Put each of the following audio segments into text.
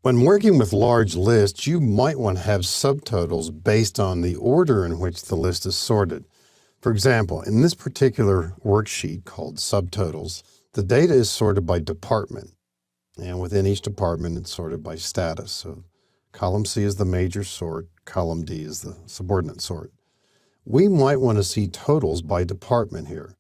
When working with large lists, you might want to have subtotals based on the order in which the list is sorted. For example, in this particular worksheet called Subtotals, the data is sorted by department. And within each department, it's sorted by status. So column C is the major sort, column D is the subordinate sort. We might want to see totals by department here.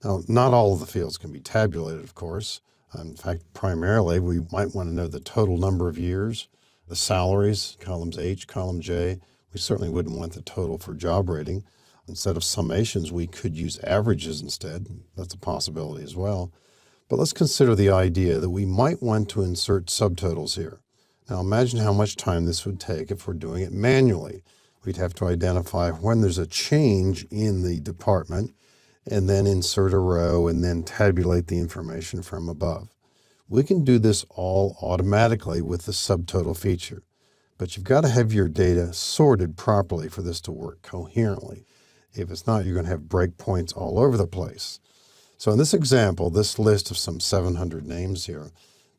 Now, not all of the fields can be tabulated, of course. In fact, primarily, we might want to know the total number of years, the salaries, columns H, column J. We certainly wouldn't want the total for job rating. Instead of summations, we could use averages instead. That's a possibility as well. But let's consider the idea that we might want to insert subtotals here. Now imagine how much time this would take if we're doing it manually. We'd have to identify when there's a change in the department and then insert a row and then tabulate the information from above. We can do this all automatically with the subtotal feature, but you've got to have your data sorted properly for this to work coherently. If it's not, you're going to have breakpoints all over the place. So in this example, this list of some 700 names here,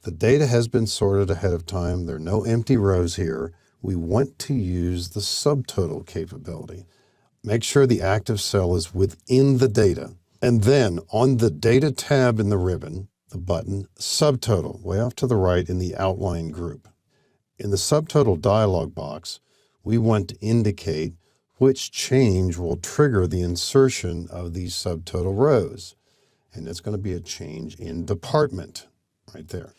the data has been sorted ahead of time. There are no empty rows here. We want to use the subtotal capability. Make sure the active cell is within the data. And then on the Data tab in the ribbon, the button Subtotal, way off to the right in the outline group. In the Subtotal dialog box, we want to indicate which change will trigger the insertion of these subtotal rows. And it's going to be a change in department right there.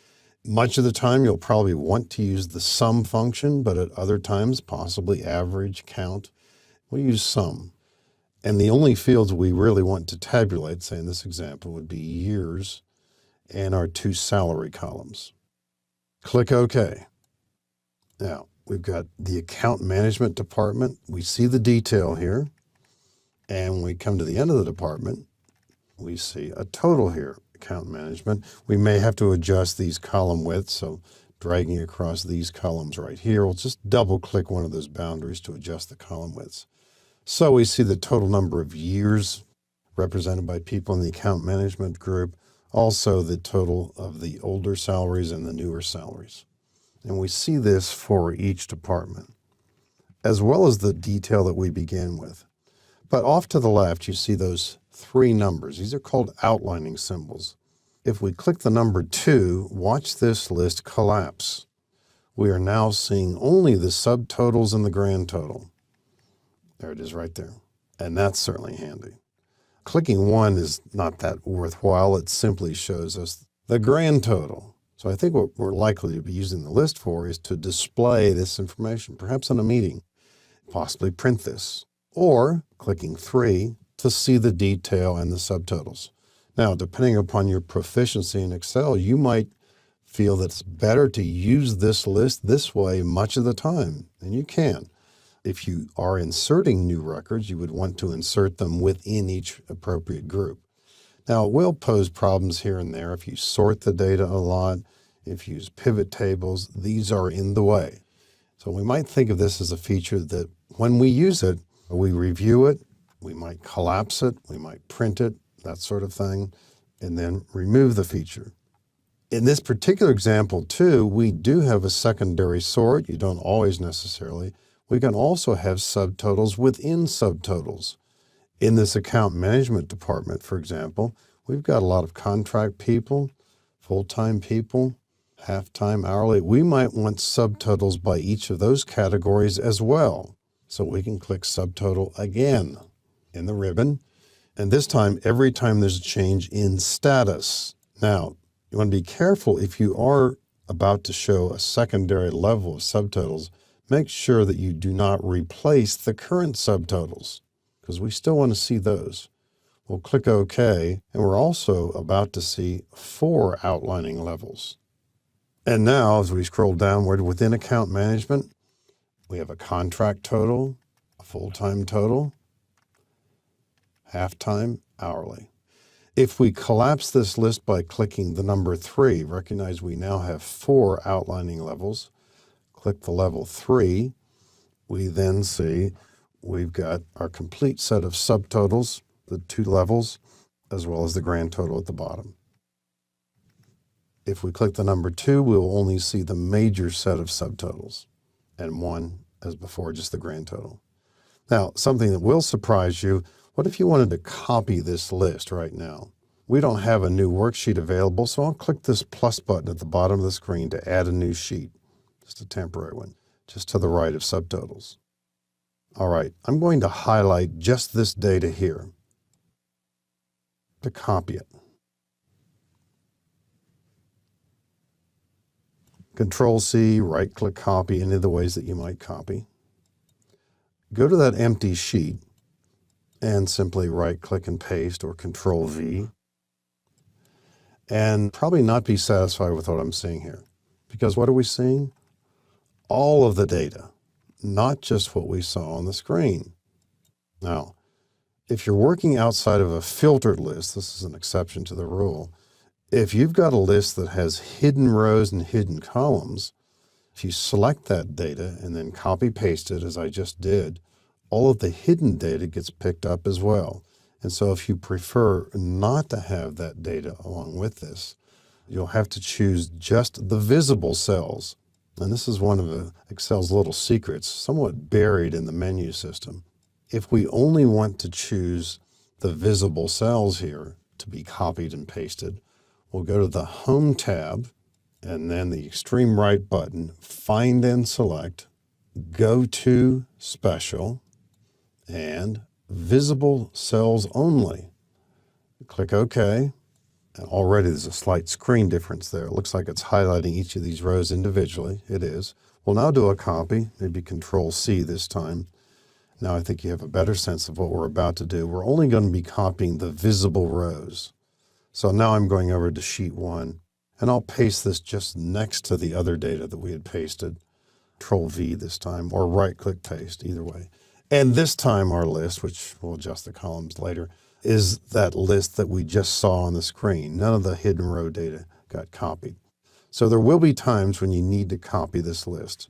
Much of the time, you'll probably want to use the sum function, but at other times, possibly average, count, we'll use sum. And the only fields we really want to tabulate, say in this example, would be years and our two salary columns. Click OK. Now, we've got the account management department. We see the detail here. And when we come to the end of the department, we see a total here, account management. We may have to adjust these column widths, so dragging across these columns right here, we'll just double click one of those boundaries to adjust the column widths. So we see the total number of years represented by people in the account management group, also the total of the older salaries and the newer salaries. And we see this for each department, as well as the detail that we began with. But off to the left, you see those three numbers. These are called outlining symbols. If we click the number 2, watch this list collapse. We are now seeing only the subtotals and the grand total. There it is right there. And that's certainly handy. Clicking 1 is not that worthwhile. It simply shows us the grand total. So I think what we're likely to be using the list for is to display this information, perhaps in a meeting, possibly print this, or clicking 3 to see the detail and the subtotals. Now, depending upon your proficiency in Excel, you might feel that it's better to use this list this way much of the time, and you can. If you are inserting new records, you would want to insert them within each appropriate group. Now, it will pose problems here and there if you sort the data a lot, if you use pivot tables, these are in the way. So we might think of this as a feature that when we use it, we review it, we might collapse it, we might print it, that sort of thing, and then remove the feature. In this particular example, too, we do have a secondary sort. You don't always necessarily. We can also have subtotals within subtotals. In this account management department, for example, we've got a lot of contract people, full-time people, half-time, hourly. We might want subtotals by each of those categories as well. So we can click subtotal again in the ribbon. And this time, every time there's a change in status. Now, you want to be careful if you are about to show a secondary level of subtotals, make sure that you do not replace the current subtotals, because we still want to see those. We'll click OK, and we're also about to see 4 outlining levels. And now, as we scroll downward within account management, we have a contract total, a full-time total, half-time, hourly. If we collapse this list by clicking the number 3, recognize we now have 4 outlining levels. Click the level 3. We then see we've got our complete set of subtotals, the 2 levels, as well as the grand total at the bottom. If we click the number 2, we'll only see the major set of subtotals, and 1, as before, just the grand total. Now, something that will surprise you, what if you wanted to copy this list right now? We don't have a new worksheet available, so I'll click this plus button at the bottom of the screen to add a new sheet, just a temporary one, just to the right of subtotals. All right, I'm going to highlight just this data here to copy it. Control-C, right-click copy, any of the ways that you might copy. Go to that empty sheet and simply right-click and paste, or Control-V. And probably not be satisfied with what I'm seeing here. Because what are we seeing? All of the data, not just what we saw on the screen. Now, if you're working outside of a filtered list, this is an exception to the rule. If you've got a list that has hidden rows and hidden columns, if you select that data and then copy paste it, as I just did, all of the hidden data gets picked up as well. And so if you prefer not to have that data along with this, you'll have to choose just the visible cells. And this is one of Excel's little secrets, somewhat buried in the menu system. If we only want to choose the visible cells here to be copied and pasted, we'll go to the Home tab and then the extreme right button, Find and Select, go to Special, and Visible Cells Only. Click OK, and already there's a slight screen difference there. It looks like it's highlighting each of these rows individually. It is. We'll now do a copy, maybe Control-C this time. Now I think you have a better sense of what we're about to do. We're only going to be copying the visible rows. So now I'm going over to Sheet 1, and I'll paste this just next to the other data that we had pasted. Control-V this time, or right-click paste, either way. And this time our list, which we'll adjust the columns later, is that list that we just saw on the screen. None of the hidden row data got copied. So there will be times when you need to copy this list.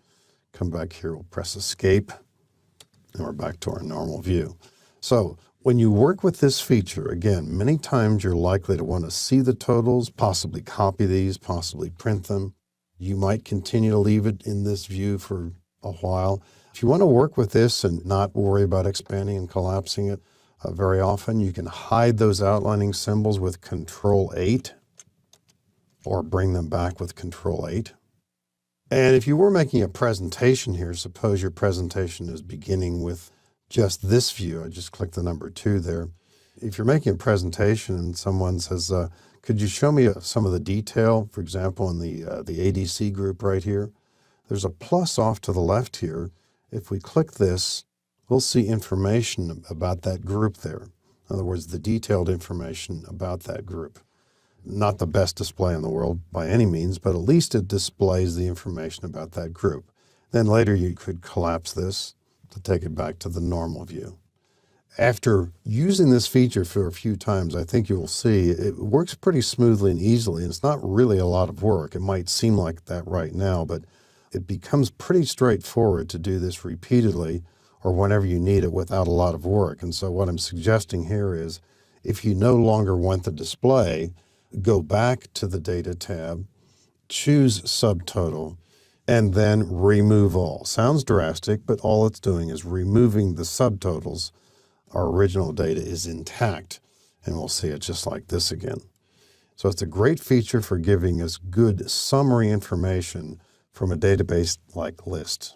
Come back here, we'll press Escape, and we're back to our normal view. So when you work with this feature, again, many times you're likely to want to see the totals, possibly copy these, possibly print them. You might continue to leave it in this view for a while. If you want to work with this and not worry about expanding and collapsing it very often, you can hide those outlining symbols with Control-8 or bring them back with Control-8. And if you were making a presentation here, suppose your presentation is beginning with just this view. I just click the number 2 there. If you're making a presentation and someone says, could you show me some of the detail, for example, in the ADC group right here? There's a plus off to the left here. If we click this, we'll see information about that group there. In other words, the detailed information about that group. Not the best display in the world by any means, but at least it displays the information about that group. Then later you could collapse this to take it back to the normal view. After using this feature for a few times, I think you will see it works pretty smoothly and easily, and it's not really a lot of work. It might seem like that right now, but it becomes pretty straightforward to do this repeatedly or whenever you need it without a lot of work. And so what I'm suggesting here is if you no longer want the display, go back to the Data tab, choose Subtotal, and then remove all. Sounds drastic, but all it's doing is removing the subtotals. Our original data is intact, and we'll see it just like this again. So it's a great feature for giving us good summary information from a database like List.